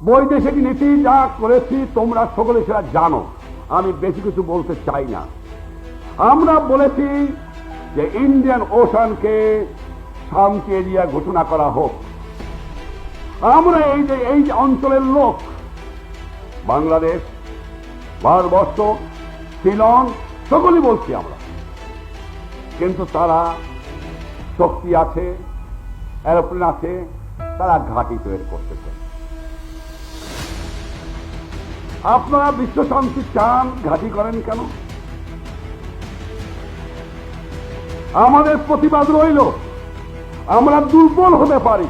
বৈদেশিক নীতি যা করেছি তোমরা সকলে সেটা জানো, আমি বেশি কিছু বলতে চাই না। আমরা বলেছি যে ইন্ডিয়ান ওশানকে শান্তি এরিয়া ঘোষণা করা হোক। আমরা এই যে অঞ্চলের লোক, বাংলাদেশ, ভারতবর্ষ, সিলন, সকলেই বলছি আমরা, কিন্তু তারা শক্তি আছে, এরোপ্লেন আছে, তারা ঘাঁটি তৈরি করতেছে। আপনারা বিশ্ব শান্তি চান, ঘাঁটি করেন কেন? আমাদের প্রতিবাদ রইল, আমরা দুর্বল হতে পারি,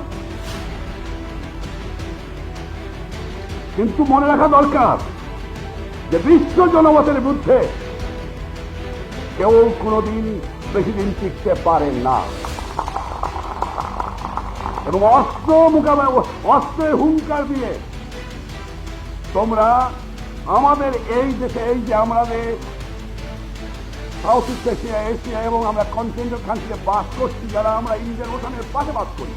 কিন্তু মনে রাখা দরকার যে বিশ্ব জনমতের বিরুদ্ধে কেউ কোনোদিন বেশি দিন টিকতে পারে না। এবং অস্ত্র মোকাবেলা, অস্ত্রের হুঙ্কার দিয়ে তোমরা আমাদের এই দেশে, এই যে আমাদের সাউথ ইস্ট এশিয়া, এশিয়া এবং আমরা কন্টিনেন্টাল কান্ট্রিতে বাস করছি, যারা আমরা ইন্ডিয়ান ওশানের পাশে বাস করি,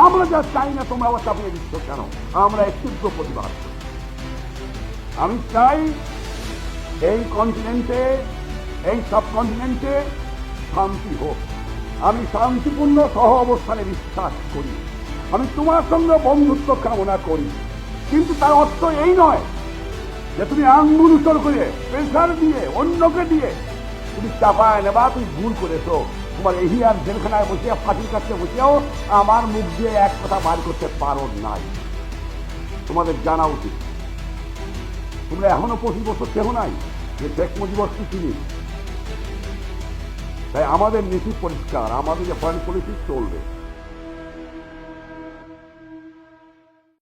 আমরা যা চাই না তোমরা আবার চাপিয়ে দিচ্ছ কেন? আমরা এক তীব্র প্রতিবাদ করি। আমি চাই এই কন্টিনেন্টে, এই সাবকন্টিনেন্টে শান্তি হোক। আমি শান্তিপূর্ণ সহ অবস্থানে বিশ্বাস করি। আমি তোমার সঙ্গে বন্ধুত্ব কামনা করি, কিন্তু তার অর্থ এই নয় যে তুমি আঙ্গুল উত্তর করে প্রেসার দিয়ে অন্যকে দিয়ে তুমি চাপায় নেবা তুমি ভুল করেছো। তোমার এহিয়ার জেলখানায় বসিয়া, ফাঁসির কাছে বসিয়াও আমার মুখ দিয়ে এক কথা বার করতে পারো নাই। তোমাদের জানা উচিত, তোমরা এখনো 25 বছর কেহ নাই যে শেখ মুজিবর কি চিনি। তাই আমাদের নীতি পরিষ্কার, আমাদের যে ফরেন পলিসি চলবে।